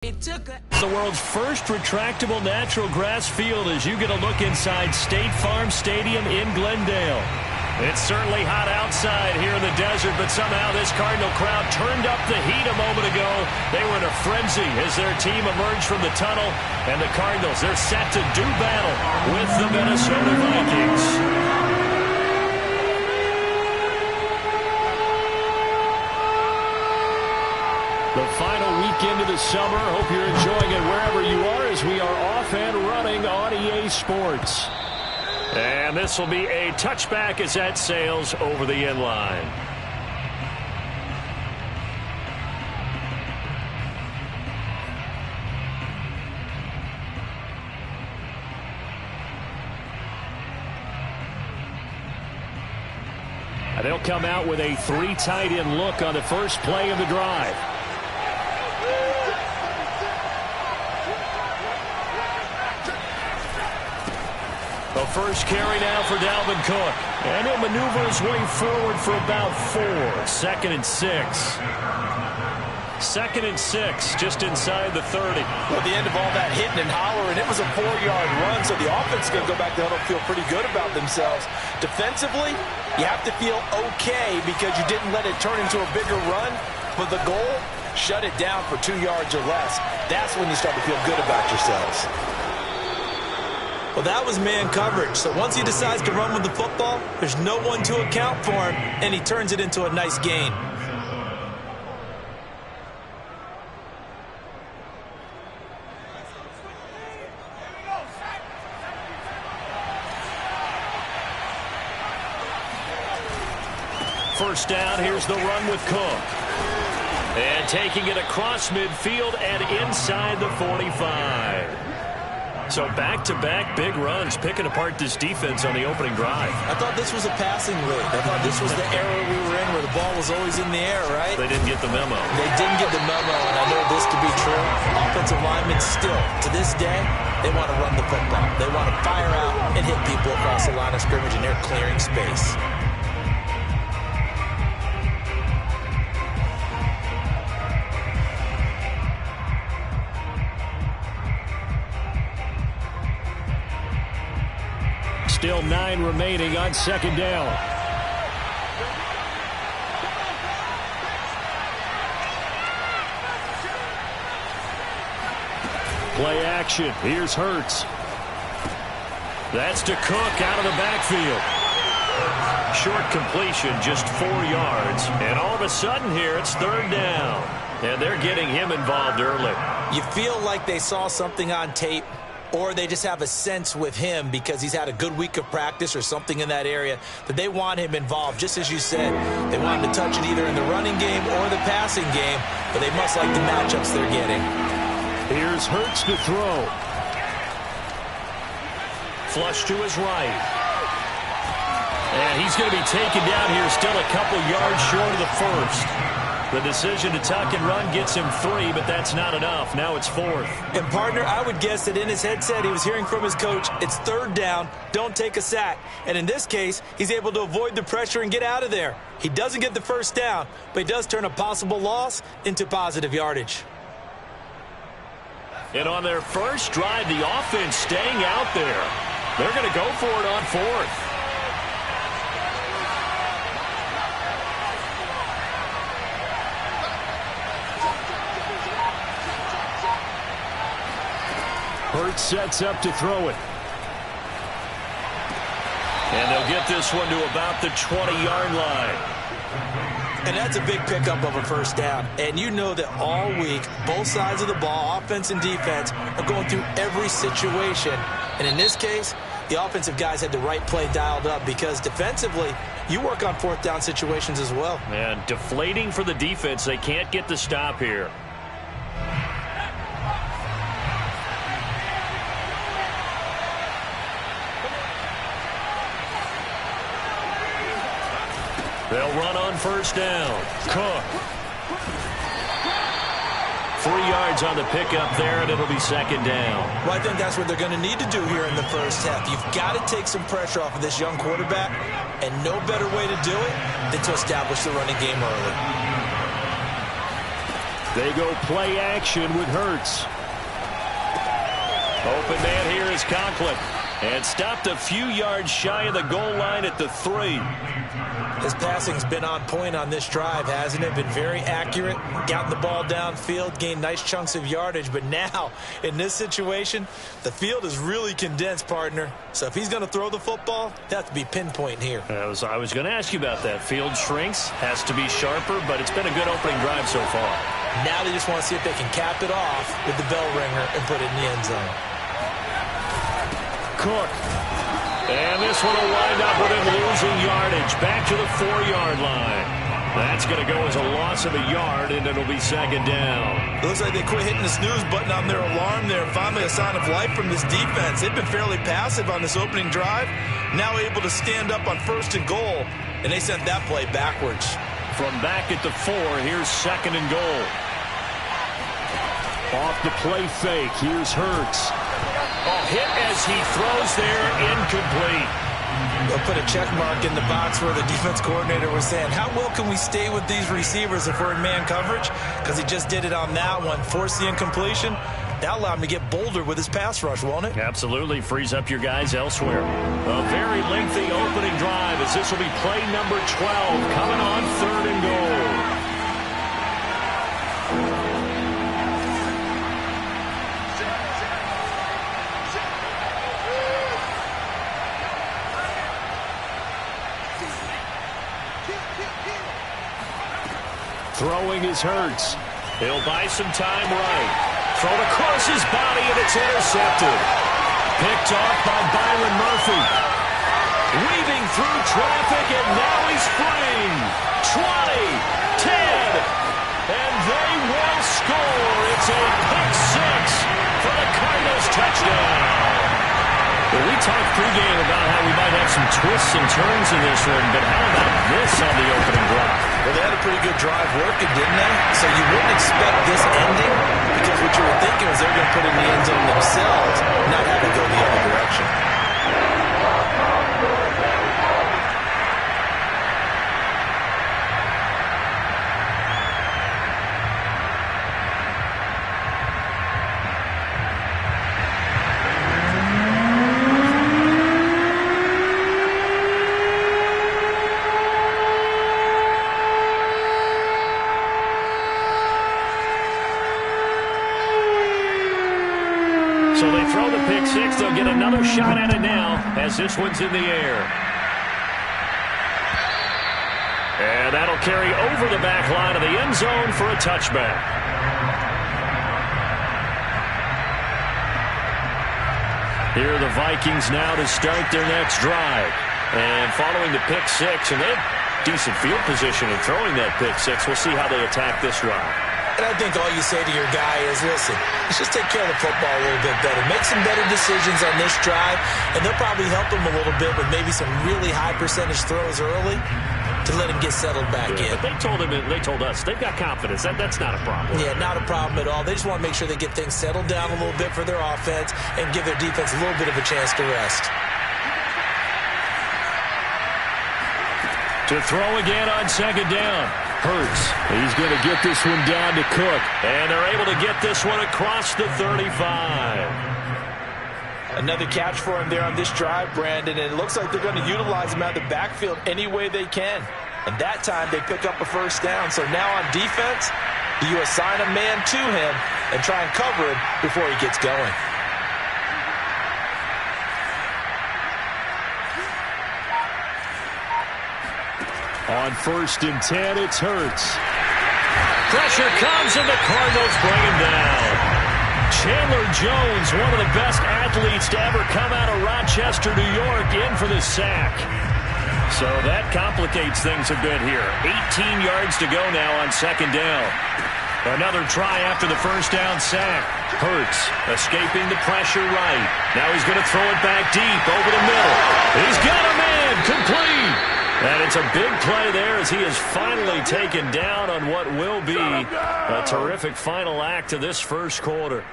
The world's first retractable natural grass field as you get a look inside State Farm Stadium in Glendale. It's certainly hot outside here in the desert, but somehow this Cardinal crowd turned up the heat a moment ago. They were in a frenzy as their team emerged from the tunnel, and the Cardinals, they're set to do battle with the Minnesota Vikings. The final weekend of the summer. Hope you're enjoying it wherever you are as we are off and running on EA Sports. And this will be a touchback as that sails over the end line. And they'll come out with a 3 tight end look on the first play of the drive. The first carry now for Dalvin Cook. And he'll maneuver his way forward for about 4. 2nd and 6. 2nd and 6, just inside the 30. Well, at the end of all that hitting and hollering, it was a 4-yard run, so the offense is going to go back to huddle and feel pretty good about themselves. Defensively, you have to feel okay because you didn't let it turn into a bigger run, but the goal, shut it down for 2 yards or less. That's when you start to feel good about yourselves. Well, that was man coverage. So once he decides to run with the football, there's no one to account for him, and he turns it into a nice gain. First down, here's the run with Cook. And taking it across midfield and inside the 45. So back-to-back big runs, picking apart this defense on the opening drive. I thought this was a passing league. I thought this was the era we were in where the ball was always in the air, right? They didn't get the memo. They didn't get the memo, and I know this to be true. Offensive linemen still, to this day, they want to run the football. They want to fire out and hit people across the line of scrimmage, and they're clearing space. Still 9 remaining on 2nd down. Play action. Here's Hurts. That's to Cook out of the backfield. Short completion, just 4 yards. And all of a sudden here, it's 3rd down. And they're getting him involved early. You feel like they saw something on tape, or they just have a sense with him because he's had a good week of practice or something in that area that they want him involved. Just as you said, they want him to touch it either in the running game or the passing game, but they must like the matchups they're getting. Here's Hurts to throw. Flush to his right. And he's going to be taken down here still a couple yards short of the first. The decision to tuck and run gets him 3, but that's not enough. Now it's 4th. And, partner, I would guess that in his headset he was hearing from his coach, it's 3rd down, don't take a sack. And in this case, he's able to avoid the pressure and get out of there. He doesn't get the first down, but he does turn a possible loss into positive yardage. And on their first drive, the offense staying out there. They're going to go for it on 4th. Hurts sets up to throw it. And they'll get this one to about the 20-yard line. And that's a big pickup of a first down. And you know that all week, both sides of the ball, offense and defense, are going through every situation. And in this case, the offensive guys had the right play dialed up because defensively, you work on 4th down situations as well. And deflating for the defense. They can't get the stop here. They'll run on first down. Cook. 3 yards on the pickup there, and it'll be 2nd down. Well, I think that's what they're going to need to do here in the first half. You've got to take some pressure off of this young quarterback, and no better way to do it than to establish the running game early. They go play action with Hurts. Open man here is Conklin. And stopped a few yards shy of the goal line at the 3. His passing's been on point on this drive, hasn't it? Been very accurate, gotten the ball downfield, gained nice chunks of yardage. But now, in this situation, the field is really condensed, partner. So if he's going to throw the football, it has to be pinpoint here. I was going to ask you about that. Field shrinks, has to be sharper, but it's been a good opening drive so far. Now they just want to see if they can cap it off with the bell ringer and put it in the end zone. Cook. And this one will wind up with him losing yardage. Back to the 4-yard line. That's going to go as a loss of a yard, and it'll be second down. It looks like they quit hitting the snooze button on their alarm there. Finally a sign of life from this defense. They've been fairly passive on this opening drive. Now able to stand up on 1st and goal, and they sent that play backwards. From back at the 4, here's 2nd and goal. Off the play fake, here's Hurts. Oh, hit as he throws there, incomplete. They'll put a check mark in the box where the defense coordinator was saying, how well can we stay with these receivers if we're in man coverage? Because he just did it on that one, forced the incompletion. That'll allow him to get bolder with his pass rush, won't it? Absolutely, frees up your guys elsewhere. A very lengthy opening drive as this will be play number 12 coming on 3rd and goal. Throwing his Hurts. He'll buy some time right. Thrown across his body, and it's intercepted. Picked off by Byron Murphy. Weaving through traffic, and now he's free. 20, 10, and they will score. It's a pick 6 for the Cardinals touchdown. Well, we talked pregame about how we might have some twists and turns in this one, but how about this on the opening drive? Well, they had a pretty good drive working, didn't they? So you wouldn't expect this ending because what you were thinking was they're going to put it in the end zone themselves, not have it go the other direction. So they throw the pick 6. They'll get another shot at it now as this one's in the air. And that'll carry over the back line of the end zone for a touchback. Here are the Vikings now to start their next drive. And following the pick 6, and they have decent field position in throwing that pick 6. We'll see how they attack this drive. And I think all you say to your guy is, listen, let's just take care of the football a little bit better. Make some better decisions on this drive, and they'll probably help him a little bit with maybe some really high percentage throws early to let him get settled back in. But they told us they've got confidence. That's not a problem. Yeah, not a problem at all. They just want to make sure they get things settled down a little bit for their offense and give their defense a little bit of a chance to rest. To throw again on 2nd down. Hurts. He's going to get this one down to Cook. And they're able to get this one across the 35. Another catch for him there on this drive, Brandon, and it looks like they're going to utilize him out of the backfield any way they can. And that time they pick up a 1st down. So now on defense, you assign a man to him and try and cover him before he gets going. On 1st and 10, it's Hurts. Pressure comes, and the Cardinals bring him down. Chandler Jones, one of the best athletes to ever come out of Rochester, New York, in for the sack. So that complicates things a bit here. 18 yards to go now on 2nd down. Another try after the 1st down sack. Hurts escaping the pressure right. Now he's going to throw it back deep over the middle. He's got a man, complete. And it's a big play there as he is finally taken down on what will be a terrific final act of this first quarter.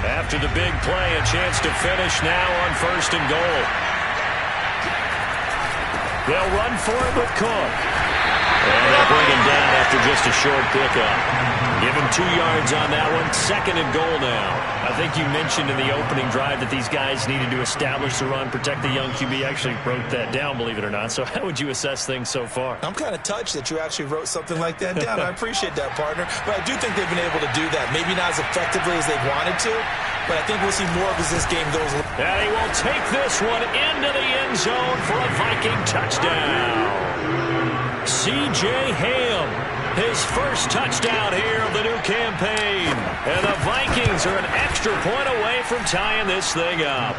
After the big play, a chance to finish now on 1st and goal. They'll run for it with Cook. And they'll bring him down after just a short pickup. Give him 2 yards on that one. 2nd and goal now. I think you mentioned in the opening drive that these guys needed to establish the run, protect the young QB. Actually wrote that down, believe it or not. So how would you assess things so far? I'm kind of touched that you actually wrote something like that down. I appreciate that, partner. But I do think they've been able to do that. Maybe not as effectively as they wanted to, but I think we'll see more of as this game goes. And he will take this one into the end zone for a Viking touchdown. C.J. Ham, his first touchdown here of the new campaign. And the Vikings are an extra point away from tying this thing up.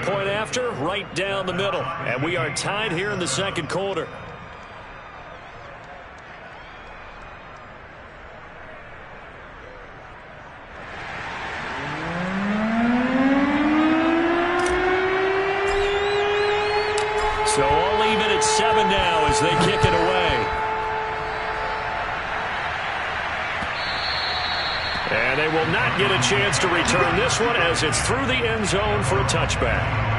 Point after, right down the middle. And we are tied here in the 2nd quarter. So all even at 7 now as they kick it away. And they will not get a chance to return this one as it's through the end zone for a touchback.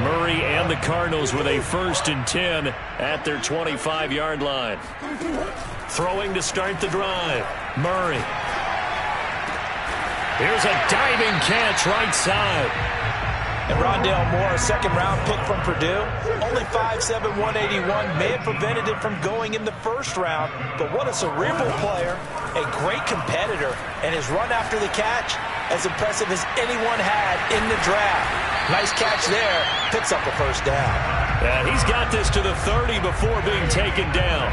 Murray and the Cardinals with a 1st and 10 at their 25-yard line. Throwing to start the drive. Murray. Here's a diving catch right side. And Rondale Moore, a 2nd-round pick from Purdue. Only 5'7", 181. May have prevented it from going in the 1st round. But what a cerebral player. A great competitor. And his run after the catch, as impressive as anyone had in the draft. Nice catch there. Picks up the 1st down. And he's got this to the 30 before being taken down.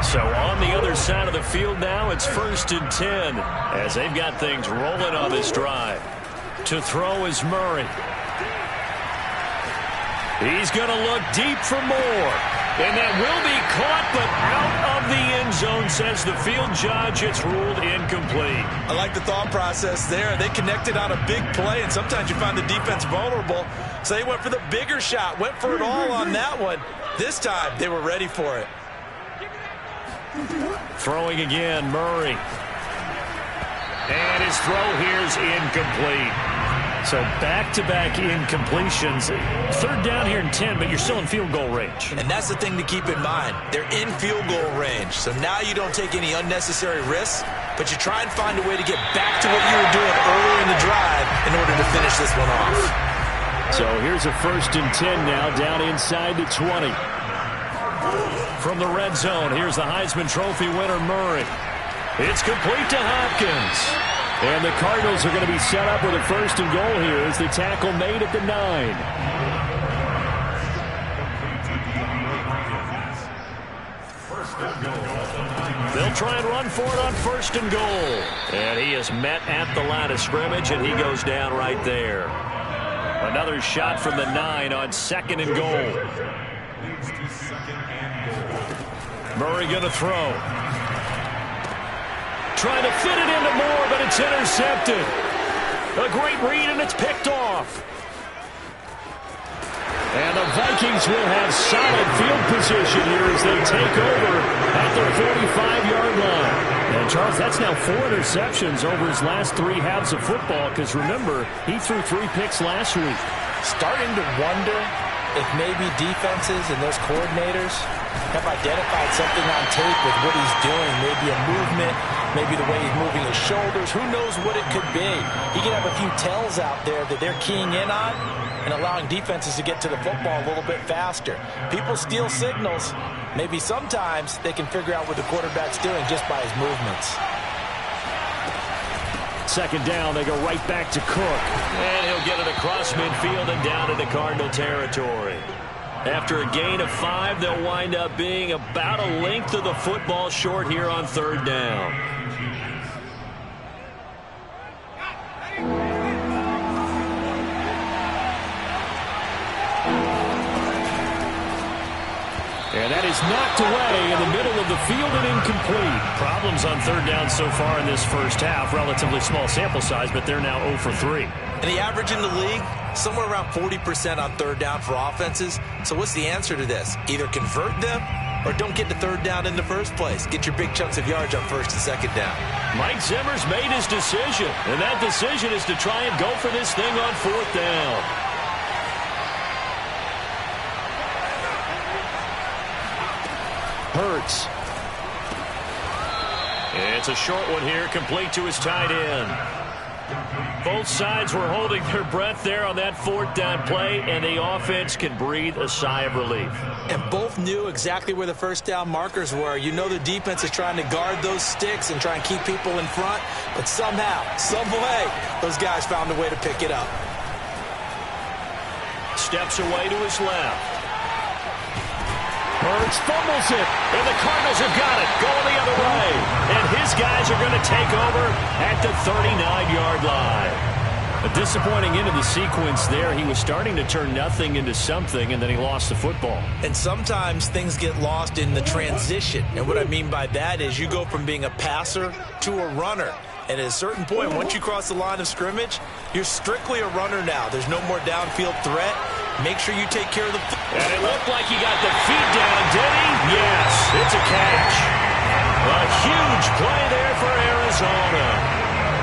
So on the other side of the field now, it's 1st and 10 as they've got things rolling on this drive. To throw is Murray. He's going to look deep for more. And that will be caught, but out of the end zone, says the field judge. It's ruled incomplete. I like the thought process there. They connected on a big play, and sometimes you find the defense vulnerable. So they went for the bigger shot, went for it all on that one. This time, they were ready for it. Throwing again, Murray. And his throw here is incomplete. So back-to-back incompletions. 3rd down here and 10, but you're still in field goal range. And that's the thing to keep in mind. They're in field goal range. So now you don't take any unnecessary risks, but you try and find a way to get back to what you were doing earlier in the drive in order to finish this one off. So here's a 1st and 10 now, down inside the 20. From the red zone, here's the Heisman Trophy winner, Murray. It's complete to Hopkins. And the Cardinals are going to be set up with a 1st and goal here as the tackle made at the 9. They'll try and run for it on 1st and goal. And he is met at the line of scrimmage, and he goes down right there. Another shot from the 9 on 2nd and goal. Murray going to throw. Trying to fit it into Moore, but it's intercepted. A great read, and it's picked off. And the Vikings will have solid field position here as they take over at their 45-yard line. And, Charles, that's now 4 interceptions over his last 3 halves of football, because, remember, he threw 3 picks last week. Starting to wonder if maybe defenses and those coordinators have identified something on tape with what he's doing, maybe a movement, maybe the way he's moving his shoulders. Who knows what it could be? He could have a few tells out there that they're keying in on and allowing defenses to get to the football a little bit faster. People steal signals. Maybe sometimes they can figure out what the quarterback's doing just by his movements. 2nd down, they go right back to Cook. And he'll get it across midfield and down into Cardinal territory. After a gain of 5, they'll wind up being about a length of the football short here on 3rd down. And that is knocked away in the middle of the field and incomplete. Problems on 3rd down so far in this first half. Relatively small sample size, but they're now 0 for 3. And the average in the league, somewhere around 40% on third down for offenses. So what's the answer to this? Either convert them or don't get to third down in the first place. Get your big chunks of yards on first and second down. Mike Zimmer's made his decision, and that decision is to try and go for this thing on fourth down. Hurts. It's a short one here, complete to his tight end. Both sides were holding their breath there on that fourth down play, and the offense can breathe a sigh of relief. And both knew exactly where the first down markers were. You know the defense is trying to guard those sticks and try and keep people in front, but somehow, some way, those guys found a way to pick it up. Steps away to his left. Hurts fumbles it, and the Cardinals have got it, going the other way. And his guys are going to take over at the 39-yard line. A disappointing end of the sequence there. He was starting to turn nothing into something, and then he lost the football. And sometimes things get lost in the transition. And what I mean by that is you go from being a passer to a runner. And at a certain point, once you cross the line of scrimmage, you're strictly a runner now. There's no more downfield threat. Make sure you take care of the football. And it looked like he got the feet down, did he? Yes, it's a catch. A huge play there for Arizona.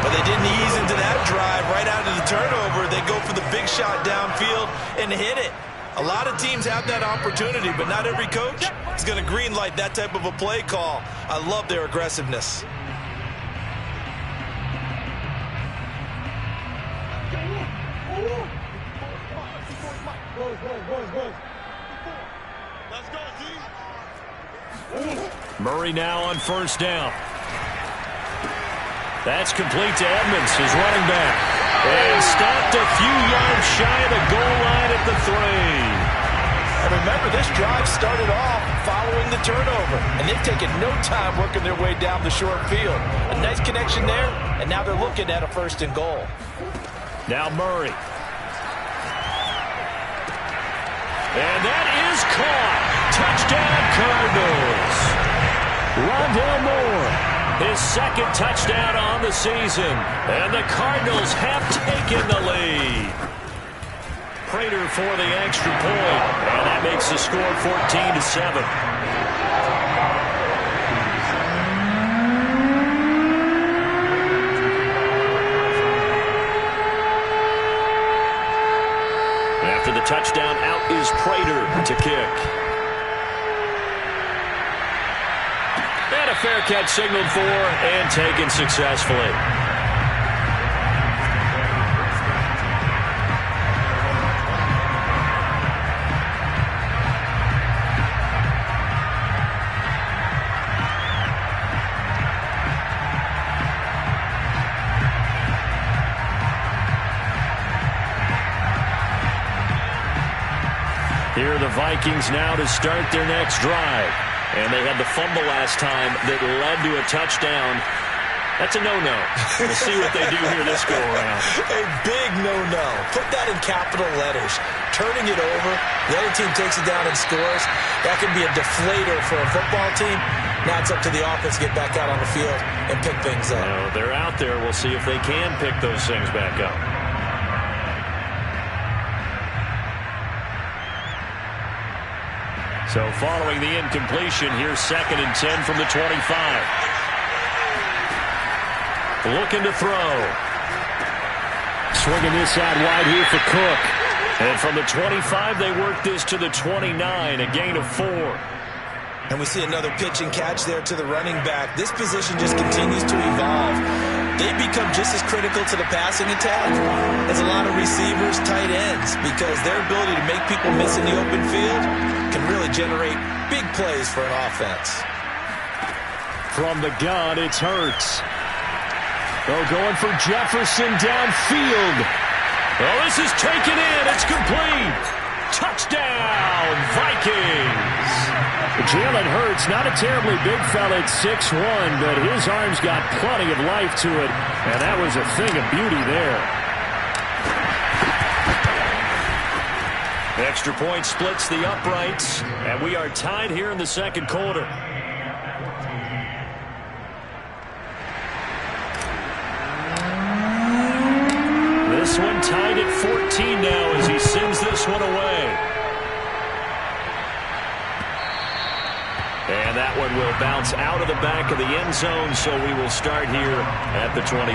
But they didn't ease into that drive right out of the turnover. They go for the big shot downfield and hit it. A lot of teams have that opportunity, but not every coach is going to green light that type of a play call. I love their aggressiveness. Murray now on first down. That's complete to Edmonds, his running back. And stopped a few yards shy of the goal line at the 3. And remember, this drive started off following the turnover. And they've taken no time working their way down the short field. A nice connection there, and now they're looking at a first and goal. Now Murray. And that is caught. Touchdown, Cardinals. Rondale Moore, his second touchdown on the season. And the Cardinals have taken the lead. Prater for the extra point. And that makes the score 14-7. After the touchdown, out is Prater to kick. And a fair catch signaled for and taken successfully. Here are the Vikings now to start their next drive. And they had the fumble last time that led to a touchdown. That's a no-no. We'll see what they do here this go-around. A big no-no. Put that in capital letters. Turning it over, the other team takes it down and scores. That can be a deflator for a football team. Now it's up to the offense to get back out on the field and pick things up. Well, they're out there. We'll see if they can pick those things back up. So following the incompletion, here's 2nd and 10 from the 25. Looking to throw. Swinging this out wide here for Cook. And from the 25, they work this to the 29, a gain of 4. And we see another pitch and catch there to the running back. This position just continues to evolve. They become just as critical to the passing attack as a lot of receivers, tight ends, because their ability to make people miss in the open field can really generate big plays for an offense. From the gun, it's Hurts. Oh, going for Jefferson downfield. Oh, this is taken in. It's complete. Touchdown, Vikings. Jalen Hurts, not a terribly big fella at 6'1", but his arms got plenty of life to it, and that was a thing of beauty there. Extra point splits the uprights, and we are tied here in the second quarter. This one tied at 14 now as he sends this one away. And that one will bounce out of the back of the end zone, so we will start here at the 25.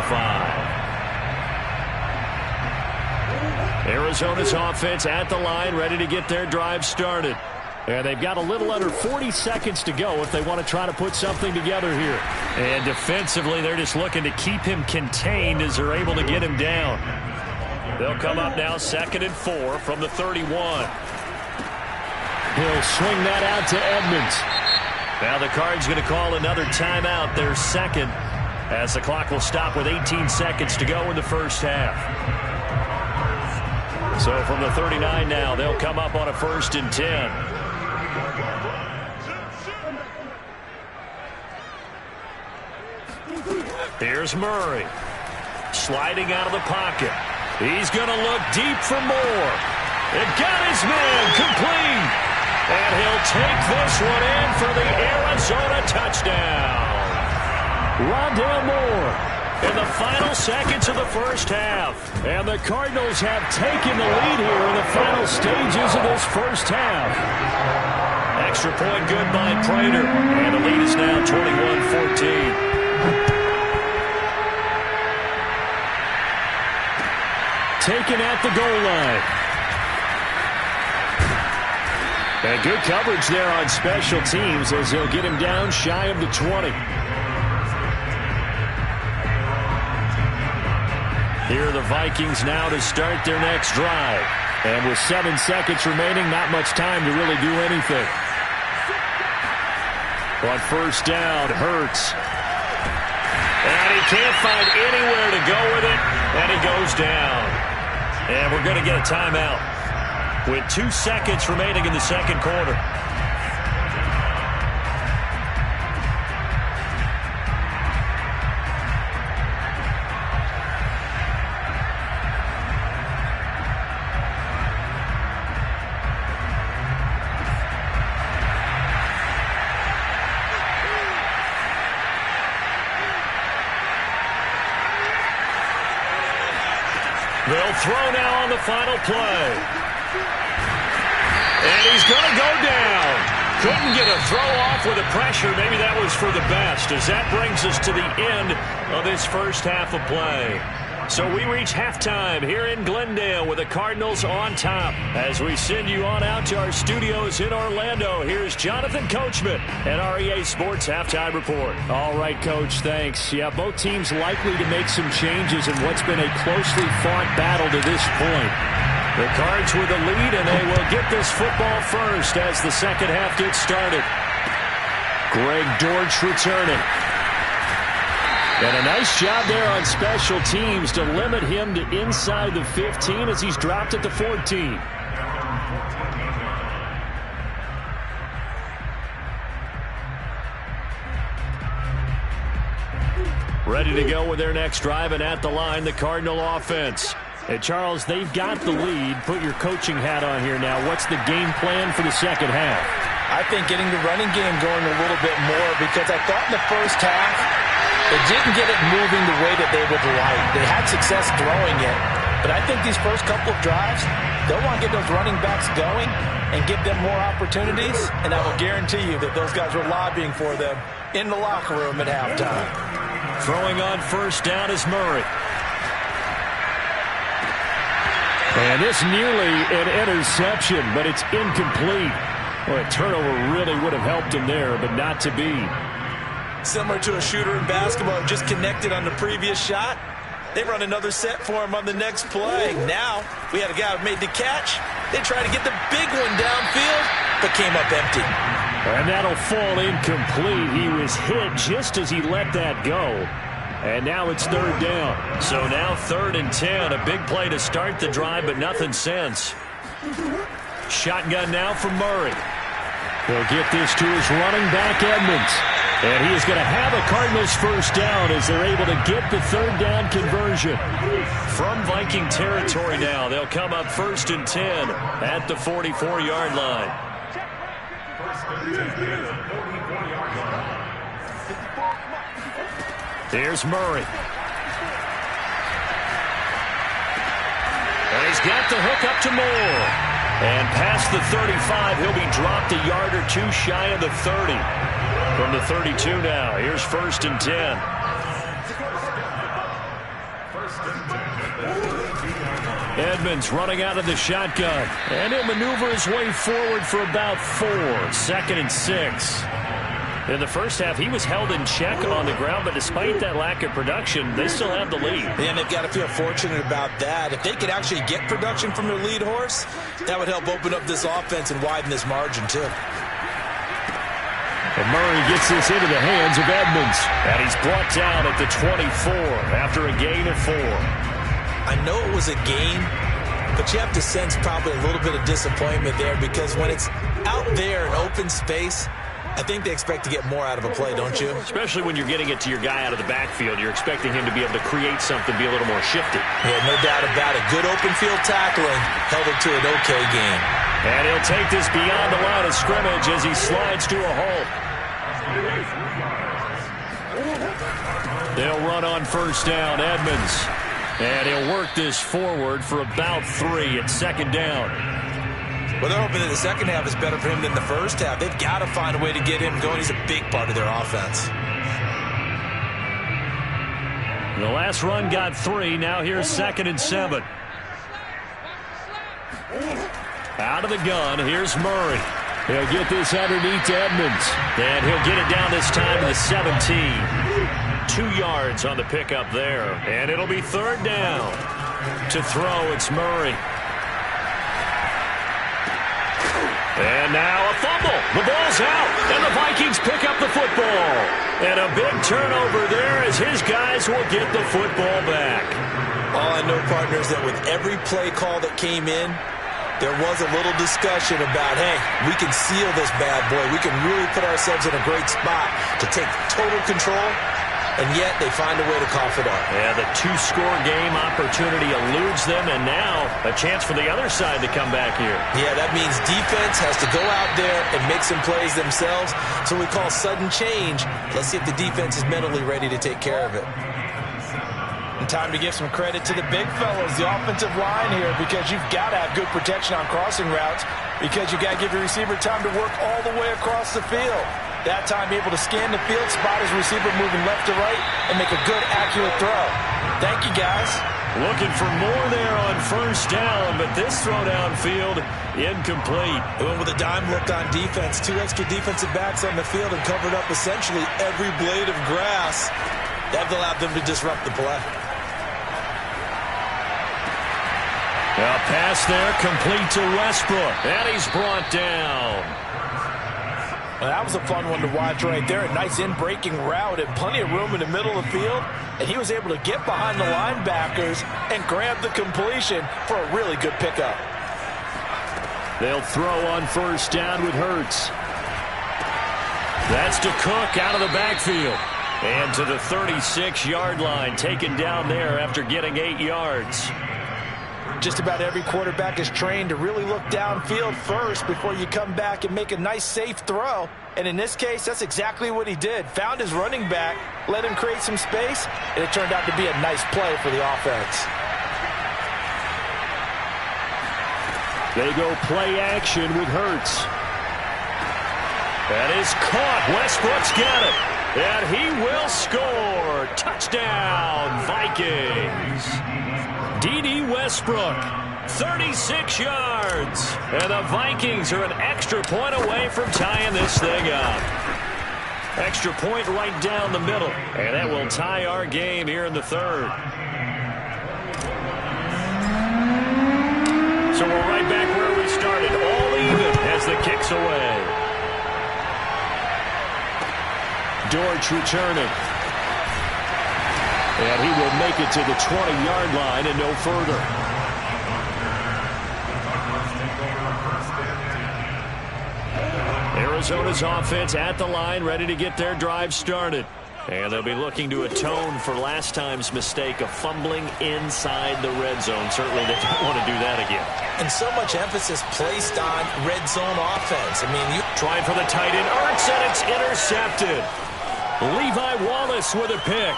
Arizona's offense at the line, ready to get their drive started. And they've got a little under 40 seconds to go if they want to try to put something together here. And defensively, they're just looking to keep him contained as they're able to get him down. They'll come up now 2nd and 4 from the 31. He'll swing that out to Edmonds. Now the Cards going to call another timeout, their second, as the clock will stop with 18 seconds to go in the first half. So from the 39 now, they'll come up on a 1st and 10. Here's Murray. Sliding out of the pocket. He's going to look deep for more. It got his man complete. And he'll take this one in for the Arizona touchdown. Rondale Moore in the final seconds of the first half. And the Cardinals have taken the lead here in the final stages of this first half. Extra point good by Prater. And the lead is now 21-14. Taken at the goal line. And good coverage there on special teams as he'll get him down shy of the 20. Here are the Vikings now to start their next drive. And with 7 seconds remaining, not much time to really do anything. On first down, Hurts. And he can't find anywhere to go with it, and he goes down. And we're going to get a timeout with 2 seconds remaining in the second quarter. They'll throw now on the final play. And he's going to go down. Couldn't get a throw off with the pressure. Maybe that was for the best, as that brings us to the end of this first half of play. So we reach halftime here in Glendale with the Cardinals on top. As we send you on out to our studios in Orlando, here's Jonathan Coachman at REA Sports Halftime Report. All right, Coach, thanks. Yeah, both teams likely to make some changes in what's been a closely fought battle to this point. The Cards with the lead, and they will get this football first as the second half gets started. Greg Dortch returning. And a nice job there on special teams to limit him to inside the 15 as he's dropped at the 14. Ready to go with their next drive, and at the line, the Cardinal offense. And Charles, they've got the lead. Put your coaching hat on here now. What's the game plan for the second half? I think getting the running game going a little bit more, because I thought in the first half, they didn't get it moving the way that they would like. They had success throwing it. But I think these first couple of drives, they'll want to get those running backs going and give them more opportunities. And I will guarantee you that those guys were lobbying for them in the locker room at halftime. Throwing on first down is Murray. And this nearly an interception, but it's incomplete. Well, a turnover really would have helped him there, but not to be. Similar to a shooter in basketball, just connected on the previous shot. They run another set for him on the next play. Now, we had a guy who made the catch. They tried to get the big one downfield, but came up empty. And that'll fall incomplete. He was hit just as he let that go. And now it's third down. So now 3rd and 10. A big play to start the drive, but nothing since. Shotgun now from Murray. He'll get this to his running back, Edmonds. And he is going to have a Cardinals first down as they're able to get the 3rd down conversion. From Viking territory now, they'll come up 1st and 10 at the 44-yard line. Here's Murray. And he's got the hook up to Moore. And past the 35, he'll be dropped a yard or two shy of the 30. From the 32 now, here's 1st and 10. Edmonds running out of the shotgun. And he'll maneuver his way forward for about 4. 2nd and 6. In the first half, he was held in check on the ground, but despite that lack of production, they still have the lead. And they've got to feel fortunate about that. If they could actually get production from their lead horse, that would help open up this offense and widen this margin, too. And Murray gets this into the hands of Edmonds. And he's brought down at the 24 after a gain of 4. I know it was a gain, but you have to sense probably a little bit of disappointment there because when it's out there in open space, I think they expect to get more out of a play, don't you? Especially when you're getting it to your guy out of the backfield. You're expecting him to be able to create something, be a little more shifty. Yeah, no doubt about it. Good open field tackling held it to an okay game. And he'll take this beyond the line of scrimmage as he slides to a halt. They'll run on 1st down, Edmonds. And he'll work this forward for about 3 at 2nd down. Well, they're hoping that the second half is better for him than the first half. They've got to find a way to get him going. He's a big part of their offense. The last run got 3. Now here's 2nd and 7. Out of the gun, here's Murray. He'll get this underneath to Edmonds. And he'll get it down this time to the 17. 2 yards on the pickup there. And it'll be 3rd down. To throw, it's Murray. And now a fumble. The ball's out. And the Vikings pick up the football. And a big turnover there as his guys will get the football back. All I know, partners, that with every play call that came in, there was a little discussion about, hey, we can seal this bad boy. We can really put ourselves in a great spot to take total control. And yet they find a way to cough it up. Yeah, the 2-score game opportunity eludes them, and now a chance for the other side to come back here. Yeah, that means defense has to go out there and make some plays themselves. So we call sudden change. Let's see if the defense is mentally ready to take care of it. And time to give some credit to the big fellas, the offensive line here, because you've got to have good protection on crossing routes because you've got to give your receiver time to work all the way across the field. That time able to scan the field, spot his receiver moving left to right, and make a good, accurate throw. Thank you, guys. Looking for more there on 1st down, but this throw downfield incomplete. They went with a dime look on defense. 2 extra defensive backs on the field and covered up essentially every blade of grass. That allowed them to disrupt the play. A pass there complete to Westbrook, and he's brought down. Well, that was a fun one to watch right there. A nice in-breaking route and plenty of room in the middle of the field. And he was able to get behind the linebackers and grab the completion for a really good pickup. They'll throw on 1st down with Hurts. That's to Cook out of the backfield. And to the 36-yard line, taken down there after getting 8 yards. Just about every quarterback is trained to really look downfield first before you come back and make a nice, safe throw. And in this case, that's exactly what he did. Found his running back, let him create some space, and it turned out to be a nice play for the offense. They go play action with Hurts. That is caught. Westbrook's got it. And he will score. Touchdown, Vikings. D.D. Westbrook, 36 yards. And the Vikings are an extra point away from tying this thing up. Extra point right down the middle. And that will tie our game here in the 3rd. So we're right back where we started. All even as the kick's away. Dortch returning. And he will make it to the 20-yard line and no further. Arizona's offense at the line, ready to get their drive started. And they'll be looking to atone for last time's mistake of fumbling inside the red zone. Certainly they don't want to do that again. And so much emphasis placed on red zone offense. I mean, you trying for the tight end. Ertz, and it's intercepted. Levi Wallace with a pick.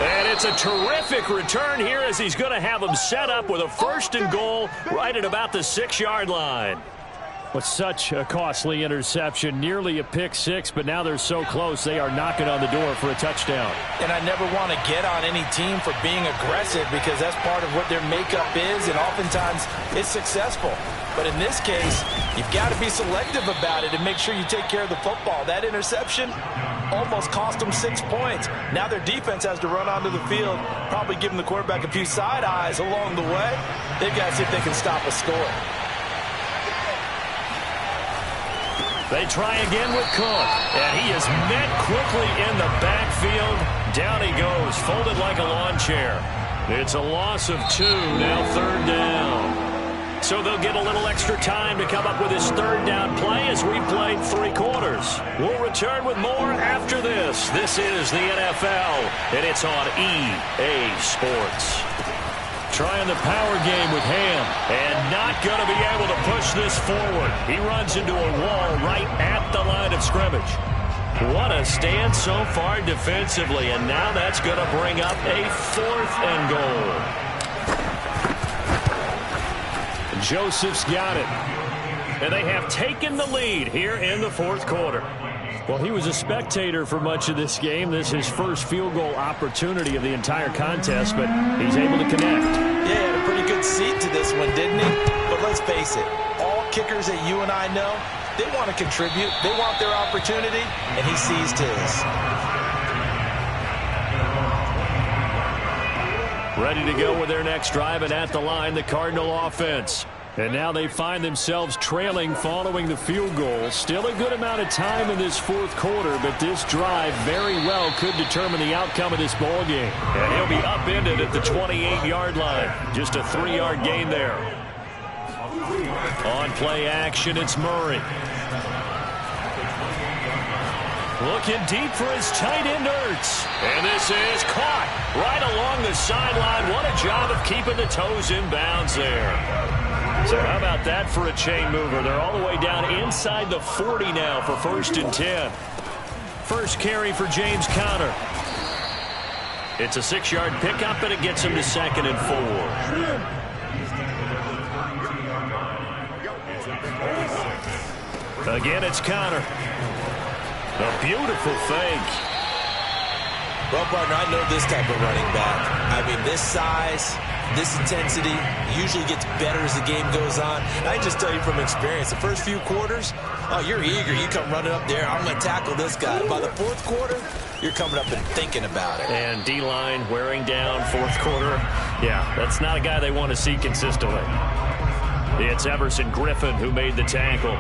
And it's a terrific return here as he's going to have them set up with a 1st and goal right at about the 6-yard line. With such a costly interception, nearly a pick six, but now they're so close they are knocking on the door for a touchdown. And I never want to get on any team for being aggressive because that's part of what their makeup is, and oftentimes it's successful. But in this case, you've got to be selective about it and make sure you take care of the football. That interception almost cost them 6 points. Now their defense has to run onto the field, probably giving the quarterback a few side eyes along the way. They've got to see if they can stop a score. They try again with Cook, and he is met quickly in the backfield. Down he goes, folded like a lawn chair. It's a loss of 2, now 3rd down. So they'll get a little extra time to come up with his 3rd down play as we've played 3 quarters. We'll return with more after this. This is the NFL, and it's on EA Sports. Trying the power game with Ham, and not going to be able to push this forward. He runs into a wall right at the line of scrimmage. What a stand so far defensively, and now that's going to bring up a 4th and goal. Joseph's got it, and they have taken the lead here in the 4th quarter. Well, he was a spectator for much of this game. This is his first field goal opportunity of the entire contest, but he's able to connect. Yeah, he had a pretty good seat to this one, didn't he? But let's face it, all kickers that you and I know, they want to contribute. They want their opportunity, and he seized his. Ready to go with their next drive, and at the line, the Cardinal offense. And now they find themselves trailing following the field goal. Still a good amount of time in this 4th quarter, but this drive very well could determine the outcome of this ball game. And he'll be upended at the 28-yard line. Just a 3-yard gain there. On play action, it's Murray. Looking deep for his tight end, Ertz. And this is caught right along the sideline. What a job of keeping the toes in bounds there. So how about that for a chain mover? They're all the way down inside the 40 now for 1st and 10. First carry for James Conner. It's a 6-yard pickup, and it gets him to 2nd and 4. Again, it's Conner. A beautiful fake. Well, partner, I know this type of running back. I mean, this size, this intensity usually gets better as the game goes on. And I just tell you from experience, the first few quarters, oh, you're eager. You come running up there, I'm going to tackle this guy. By the 4th quarter, you're coming up and thinking about it. And D-line wearing down 4th quarter. Yeah, that's not a guy they want to see consistently. It's Everson Griffin who made the tackle.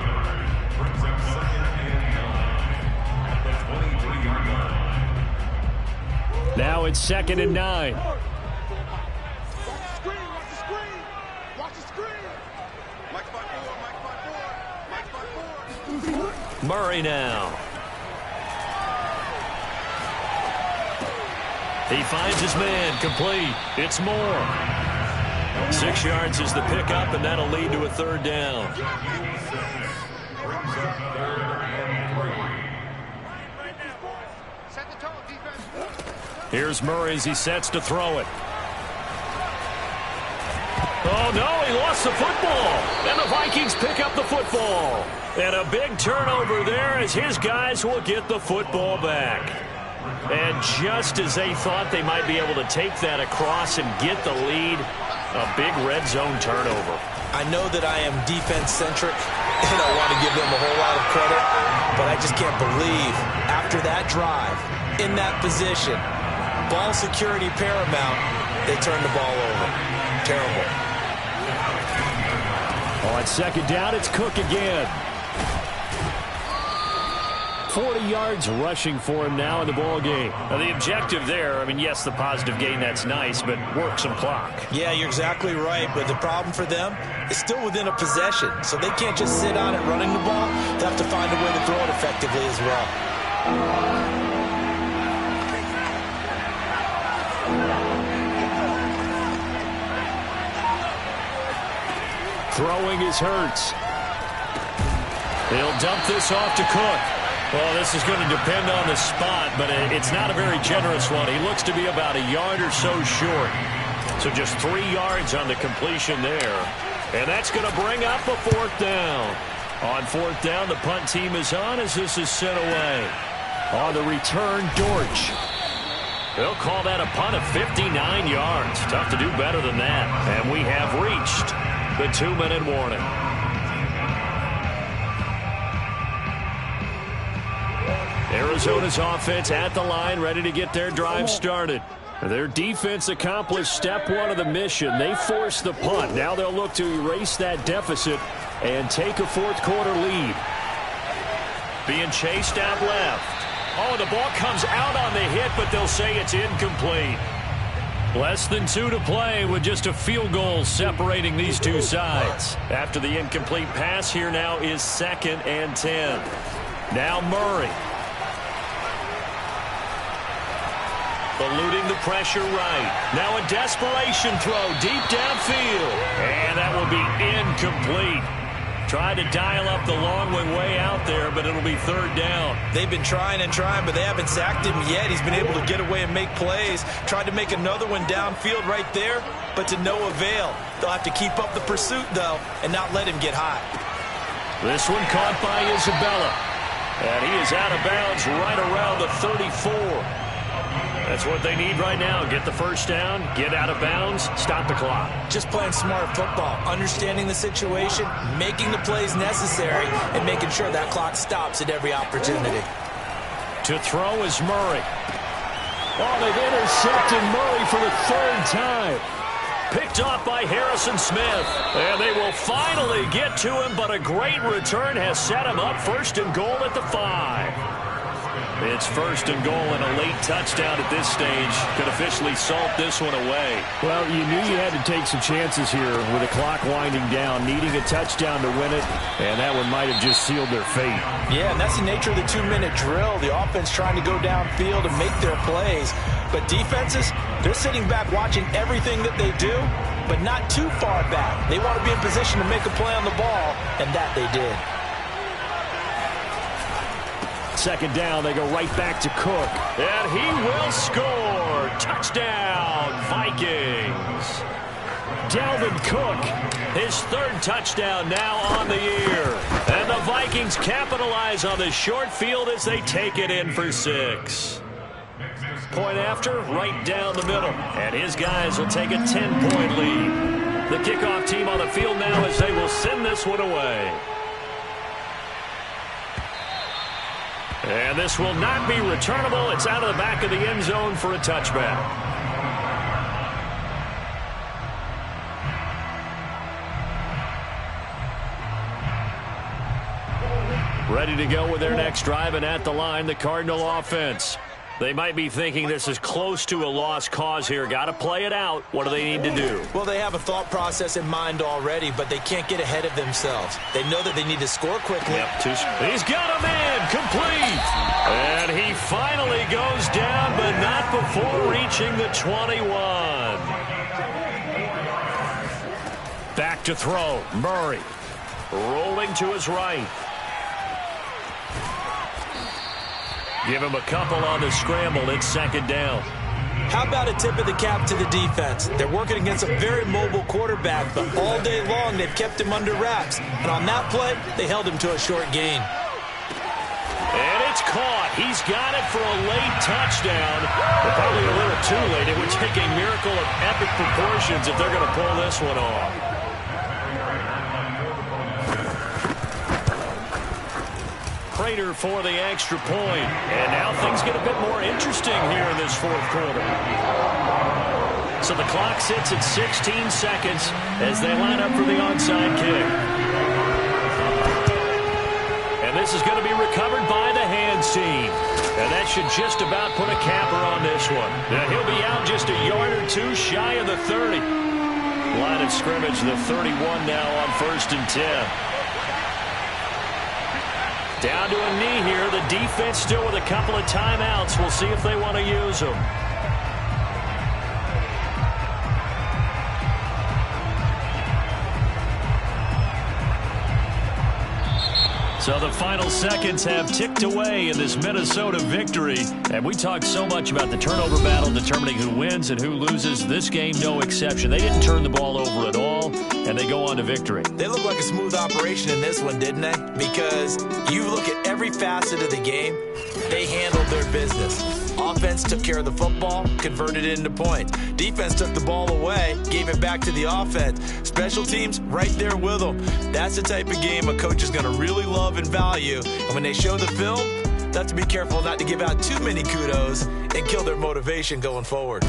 Now it's 2nd and 9. Murray now. He finds his man, complete. It's Moore. 6 yards is the pickup, and that'll lead to a 3rd down. Here's Murray as he sets to throw it. Oh, no, he lost the football. And the Vikings pick up the football. And a big turnover there as his guys will get the football back. And just as they thought they might be able to take that across and get the lead, a big red zone turnover. I know that I am defense-centric, and I want to give them a whole lot of credit, but I just can't believe after that drive, in that position, ball security paramount, they turned the ball over. Terrible. On 2nd down, it's Cook again. 40 yards rushing for him now in the ball game. Now, the objective there, I mean, yes, the positive gain, that's nice, but work some clock. Yeah, you're exactly right, but the problem for them is still within a possession, so they can't just sit on it running the ball. They have to find a way to throw it effectively as well. Throwing is Hurts. He'll dump this off to Cook. Well, this is going to depend on the spot, but it's not a very generous one. He looks to be about a yard or so short. So just 3 yards on the completion there. And that's going to bring up a 4th down. On 4th down, the punt team is on as this is sent away. On the return, Dortch. They'll call that a punt of 59 yards. Tough to do better than that. And we have reached the 2-minute warning. Arizona's offense at the line, ready to get their drive started. Their defense accomplished step 1 of the mission. They forced the punt. Now they'll look to erase that deficit and take a 4th quarter lead. Being chased out left. Oh, the ball comes out on the hit, but they'll say it's incomplete. Less than 2 to play with just a field goal separating these two sides. After the incomplete pass, here now is 2nd and 10. Now Murray. Eluding the pressure right. Now a desperation throw deep downfield. And that will be incomplete. Tried to dial up the long way out there, but it'll be 3rd down. They've been trying and trying, but they haven't sacked him yet. He's been able to get away and make plays. Tried to make another one downfield right there, but to no avail. They'll have to keep up the pursuit, though, and not let him get hot. This one caught by Isabella. And he is out of bounds right around the 34. That's what they need right now. Get the 1st down, get out of bounds, stop the clock. Just playing smart football, understanding the situation, making the plays necessary, and making sure that clock stops at every opportunity. To throw is Murray. Oh, they've intercepted Murray for the 3rd time. Picked off by Harrison Smith. And they will finally get to him, but a great return has set him up 1st and goal at the 5. It's 1st and goal, and a late touchdown at this stage could officially salt this one away. Well, you knew you had to take some chances here with the clock winding down, needing a touchdown to win it, and that one might have just sealed their fate. Yeah, and that's the nature of the 2-minute drill. The offense trying to go downfield and make their plays. But defenses, they're sitting back watching everything that they do, but not too far back. They want to be in position to make a play on the ball, and that they did. 2nd down, they go right back to Cook. And he will score. Touchdown, Vikings. Dalvin Cook. His 3rd touchdown now on the year. And the Vikings capitalize on this short field as they take it in for 6. Point after, right down the middle. And his guys will take a 10-point lead. The kickoff team on the field now as they will send this one away. And this will not be returnable. It's out of the back of the end zone for a touchback. Ready to go with their next drive, and at the line, the Cardinal offense. They might be thinking this is close to a lost cause here. Got to play it out. What do they need to do? Well, they have a thought process in mind already, but they can't get ahead of themselves. They know that they need to score quickly. Yep, he's got a man, complete. And he finally goes down, but not before reaching the 21. Back to throw, Murray. Rolling to his right. Give him a couple on the scramble. It's 2nd down. How about a tip of the cap to the defense? They're working against a very mobile quarterback, but all day long they've kept him under wraps. And on that play, they held him to a short gain. And it's caught. He's got it for a late touchdown. But probably a little too late. It would take a miracle of epic proportions if they're going to pull this one off. Prater for the extra point. And now things get a bit more interesting here in this 4th quarter. So the clock sits at 16 seconds as they line up for the onside kick. And this is going to be recovered by the hands team. And that should just about put a capper on this one. Now he'll be out just a yard or 2 shy of the 30. Line of scrimmage, the 31 now on 1st and 10. Down to a knee here. The defense still with a couple of timeouts. We'll see if they want to use them. So the final seconds have ticked away in this Minnesota victory. And we talked so much about the turnover battle determining who wins and who loses. This game, no exception. They didn't turn the ball over at all, and they go on to victory. They look like a smooth operation in this one, didn't they? Because you look at every facet of the game, they handled their business. Offense took care of the football, converted it into points. Defense took the ball away, gave it back to the offense. Special teams, right there with them. That's the type of game a coach is going to really love and value. And when they show the film, they have to be careful not to give out too many kudos and kill their motivation going forward.